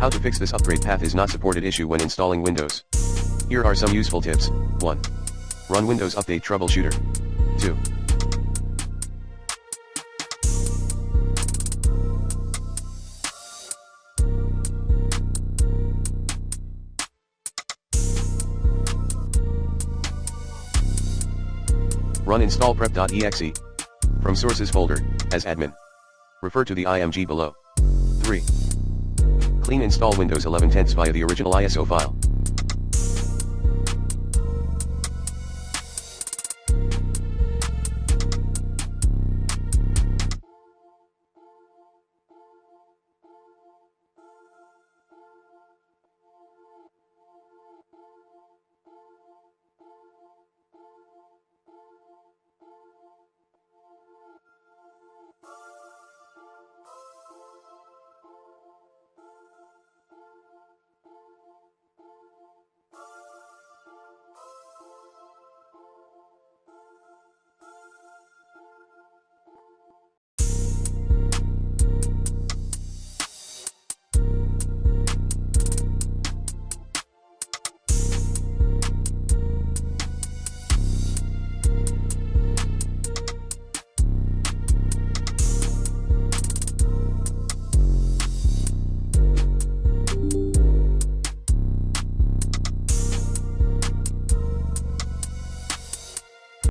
How to fix this upgrade path is not supported issue when installing Windows. Here are some useful tips. 1. Run Windows Update Troubleshooter. 2. Run install prep.exe. From sources folder, as admin. Refer to the IMG below. 3. Clean install Windows 11 10s via the original ISO file.